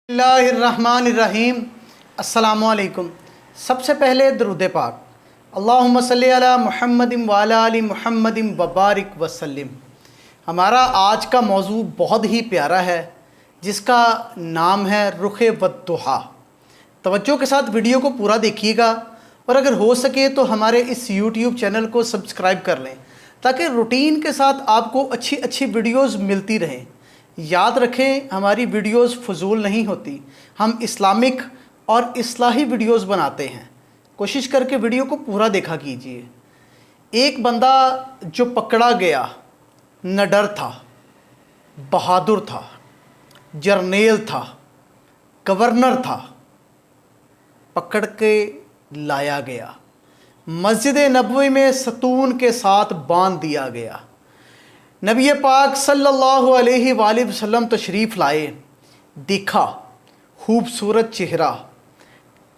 बिस्मिल्लाहिर्रहमानिर्रहीम। अस्सलामुअलैकुम। सबसे पहले दरूद पाक, अल्लाहुम्मा सल्ली अला मुहम्मदिन व अला आलि मुहम्मदिन व बारिक वसल्लिम। हमारा आज का मौजू बहुत ही प्यारा है जिसका नाम है रुख़ वद्दुहा। तवज्जो के साथ वीडियो को पूरा देखिएगा और अगर हो सके तो हमारे इस यूट्यूब चैनल को सब्सक्राइब कर लें ताकि रूटीन के साथ आपको अच्छी अच्छी वीडियोज़ मिलती रहें। याद रखें, हमारी वीडियोस फजूल नहीं होती, हम इस्लामिक और इस्लाही वीडियोस बनाते हैं। कोशिश करके वीडियो को पूरा देखा कीजिए। एक बंदा जो पकड़ा गया, निडर था, बहादुर था, जर्नेल था, गवर्नर था, पकड़ के लाया गया, मस्जिद नबवी में सतून के साथ बांध दिया गया। नबी पाक सल्लल्लाहु अलैहि वसल्लम तशरीफ़ लाए, देखा खूबसूरत चेहरा,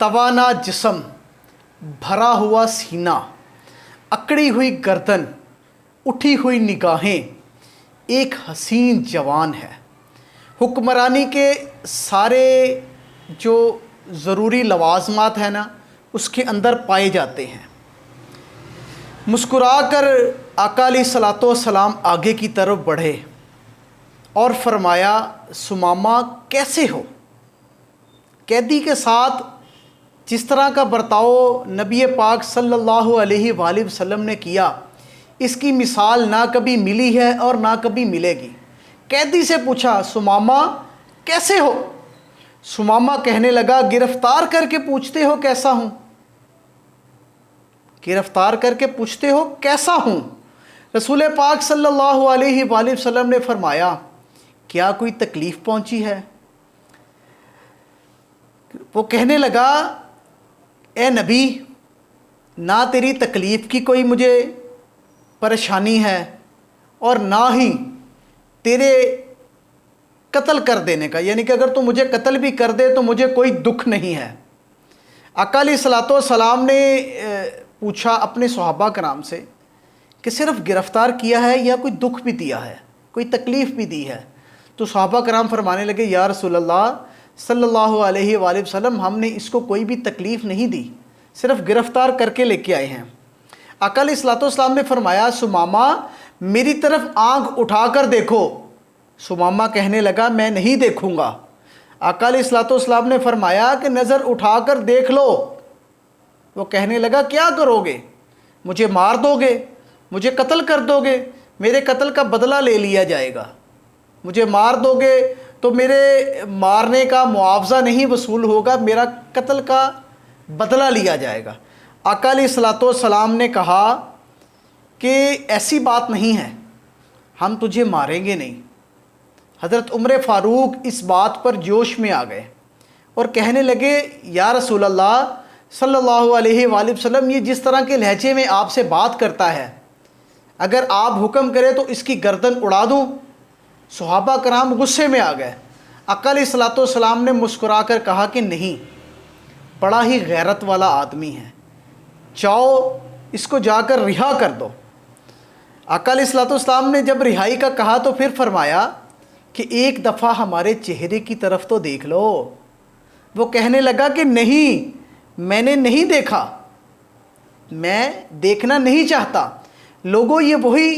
तवाना जिस्म, भरा हुआ सीना, अकड़ी हुई गर्दन, उठी हुई निगाहें, एक हसीन जवान है। हुक्मरानी के सारे जो ज़रूरी लवाज़मात हैं ना उसके अंदर पाए जाते हैं। मुस्कुराकर आका अलैहिस्सलातो वस्सलाम आगे की तरफ बढ़े और फरमाया, सुमामा कैसे हो? कैदी के साथ जिस तरह का बर्ताव नबी पाक सल्लल्लाहु अलैहि वसल्लम ने किया, इसकी मिसाल ना कभी मिली है और ना कभी मिलेगी। कैदी से पूछा, सुमामा कैसे हो? सुमामा कहने लगा, गिरफ्तार करके पूछते हो कैसा हूँ? गिरफ्तार करके पूछते हो कैसा हूँ? रसूल पाक सल्लल्लाहु अलैहि वसल्लम ने फरमाया, क्या कोई तकलीफ़ पहुँची है? वो कहने लगा, ए नबी, ना तेरी तकलीफ़ की कोई मुझे परेशानी है और ना ही तेरे कत्ल कर देने का, यानी कि अगर तू मुझे कत्ल भी कर दे तो मुझे कोई दुख नहीं है। आका अलैहिस्सलातो वस्सलाम ने पूछा अपने सहाबा कराम से कि सिर्फ़ गिरफ़्तार किया है या कोई दुख भी दिया है, कोई तकलीफ़ भी दी है? तो सहाबा कराम फरमाने लगे, या रसूलल्लाह सल्लल्लाहु अलैहि वसल्लम, हमने इसको कोई भी तकलीफ़ नहीं दी, सिर्फ़ गिरफ़्तार करके लेके आए हैं। आका अलैहिस्सलातो वस्सलाम ने फरमाया, सुमामा मेरी तरफ आँख उठाकर देखो। सुमामा कहने लगा, मैं नहीं देखूँगा। आका अलैहिस्सलातो वस्सलाम ने फरमाया कि नज़र उठाकर देख लो। वो कहने लगा, क्या करोगे? मुझे मार दोगे? मुझे कत्ल कर दोगे? मेरे कत्ल का बदला ले लिया जाएगा। मुझे मार दोगे तो मेरे मारने का मुआवजा नहीं वसूल होगा, मेरा कत्ल का बदला लिया जाएगा। आका अलैहिस्सलातो वस्सलाम ने कहा कि ऐसी बात नहीं है, हम तुझे मारेंगे नहीं। हज़रत उमर फ़ारूक इस बात पर जोश में आ गए और कहने लगे, या रसूल अल्लाह सल्लल्लाहु अलैहि वसल्लम, ये जिस तरह के लहजे में आपसे बात करता है, अगर आप हुक्म करें तो इसकी गर्दन उड़ा दूँ? सहाबा कराम गुस्से में आ गए। आका अलैहिस्सलातो वस्सलाम ने मुस्कुराकर कहा कि नहीं, बड़ा ही गैरत वाला आदमी है, जाओ इसको जाकर रिहा कर दो। आका अलैहिस्सलातो वस्सलाम ने जब रिहाई का कहा तो फिर फरमाया कि एक दफ़ा हमारे चेहरे की तरफ तो देख लो। वो कहने लगा कि नहीं, मैंने नहीं देखा, मैं देखना नहीं चाहता। लोगों, ये वही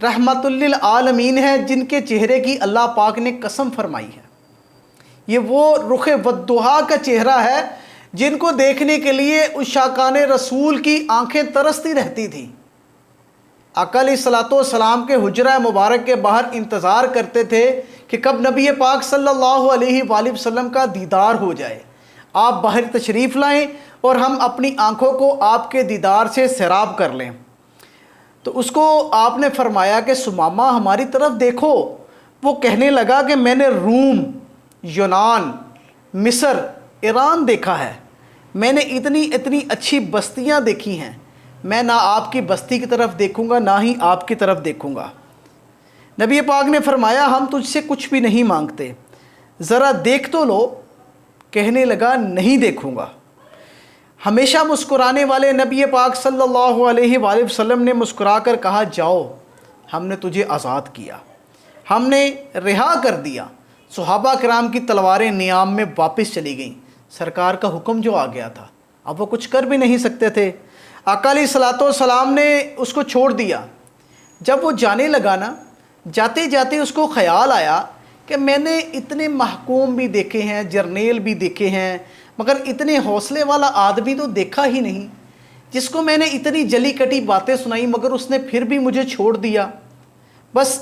रहमतुल लिल आलमीन है जिनके चेहरे की अल्लाह पाक ने कसम फरमाई है। ये वो रुख़ वद्दुहा का चेहरा है जिनको देखने के लिए उशाकान रसूल की आंखें तरसती रहती थी। आका अलैहिस्सलातो वस्सलाम के हुजरा मुबारक के बाहर इंतज़ार करते थे कि कब नबी पाक सल्लल्लाहु अलैहि वसल्लम का दीदार हो जाए, आप बाहर तशरीफ़ लाएं और हम अपनी आँखों को आपके दीदार से सैराब कर लें। तो उसको आपने फरमाया कि सुमामा हमारी तरफ देखो। वो कहने लगा कि मैंने रूम, यूनान, मिस्र, ईरान देखा है, मैंने इतनी इतनी अच्छी बस्तियां देखी हैं, मैं ना आपकी बस्ती की तरफ देखूंगा ना ही आपकी तरफ देखूंगा। नबी पाक ने फरमाया, हम तुझसे कुछ भी नहीं मांगते, ज़रा देख तो लो। कहने लगा, नहीं देखूंगा। हमेशा मुस्कुराने वाले नबी पाक सल्लल्लाहु अलैहि वसल्लम ने मुस्कुराकर कहा, जाओ, हमने तुझे आज़ाद किया, हमने रिहा कर दिया। सहाबा कराम की तलवारें नियाम में वापस चली गईं। सरकार का हुक्म जो आ गया था, अब वो कुछ कर भी नहीं सकते थे। आका अलैहिस्सलातो वस्सलाम ने उसको छोड़ दिया। जब वो जाने लगा ना, जाते जाते उसको ख़याल आया कि मैंने इतने महकूम भी देखे हैं, जर्नेल भी देखे हैं, मगर इतने हौसले वाला आदमी तो देखा ही नहीं, जिसको मैंने इतनी जली कटी बातें सुनाई मगर उसने फिर भी मुझे छोड़ दिया। बस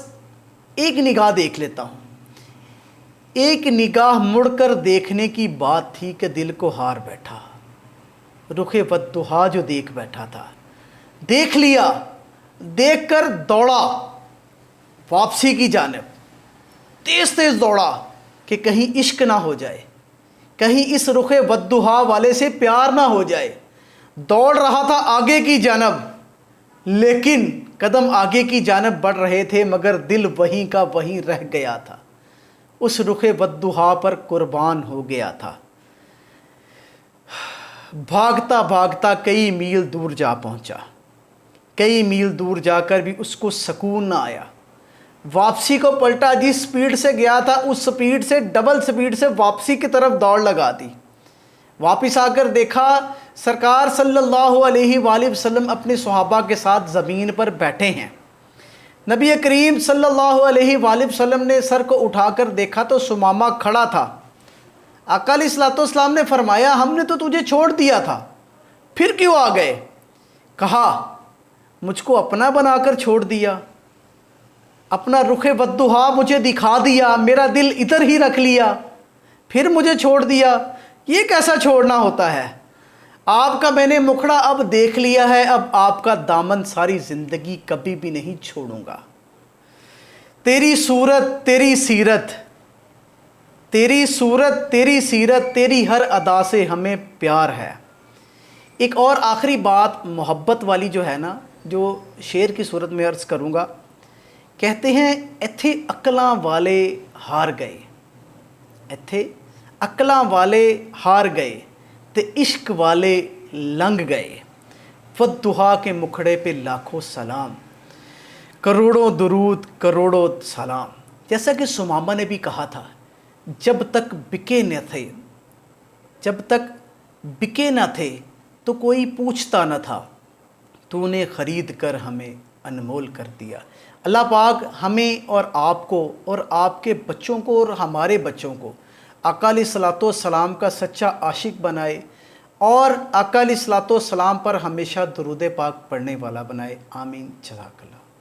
एक निगाह देख लेता हूँ। एक निगाह मुड़कर देखने की बात थी कि दिल को हार बैठा। रुखे वद्दुहा जो देख बैठा था, देख लिया, देखकर दौड़ा वापसी की जानिब, तेज तेज दौड़ा कि कहीं इश्क ना हो जाए, कहीं इस रुखे वद्दुहा वाले से प्यार ना हो जाए। दौड़ रहा था आगे की जानिब, लेकिन कदम आगे की जानिब बढ़ रहे थे मगर दिल वहीं का वहीं रह गया था, उस रुखे वद्दुहा पर कुर्बान हो गया था। भागता भागता कई मील दूर जा पहुंचा। कई मील दूर जाकर भी उसको सुकून ना आया। वापसी को पलटा, जिस स्पीड से गया था उस स्पीड से डबल स्पीड से वापसी की तरफ दौड़ लगा दी। वापस आकर देखा सरकार सल्लल्लाहु अलैहि वसल्लम अपने सहाबा के साथ ज़मीन पर बैठे हैं। नबी करीम सल्लल्लाहु अलैहि वसल्लम ने सर को उठाकर देखा तो सुमामा खड़ा था। आका अलैहिस्सलाम ने फरमाया, हमने तो तुझे छोड़ दिया था, फिर क्यों आ गए? कहा, मुझको अपना बनाकर छोड़ दिया, अपना रुखे वद्दुहा मुझे दिखा दिया, मेरा दिल इधर ही रख लिया, फिर मुझे छोड़ दिया। ये कैसा छोड़ना होता है? आपका मैंने मुखड़ा अब देख लिया है, अब आपका दामन सारी ज़िंदगी कभी भी नहीं छोड़ूंगा। तेरी सूरत तेरी सीरत, तेरी सूरत तेरी सीरत, तेरी हर अदा से हमें प्यार है। एक और आखिरी बात मोहब्बत वाली जो है ना, जो शेर की सूरत में अर्ज़ करूँगा। कहते हैं, इत्थे अकलां वाले हार गए, इत्थे अकलां वाले हार गए ते इश्क वाले लंघ गए। वद्दुहा के मुखड़े पे लाखों सलाम, करोड़ों दुरूद करोड़ों सलाम। जैसा कि सुमामा ने भी कहा था, जब तक बिके न थे, जब तक बिके न थे तो कोई पूछता न था, तूने ख़रीद कर हमें अनमोल कर दिया। अल्लाह पाक हमें और आपको और आपके बच्चों को और हमारे बच्चों को आका अलैहिस्सलाम का सच्चा आशिक बनाए और आका अलैहिस्सलाम पर हमेशा दुरूद पाक पढ़ने वाला बनाए। आमीन। जज़ाकल्लाह।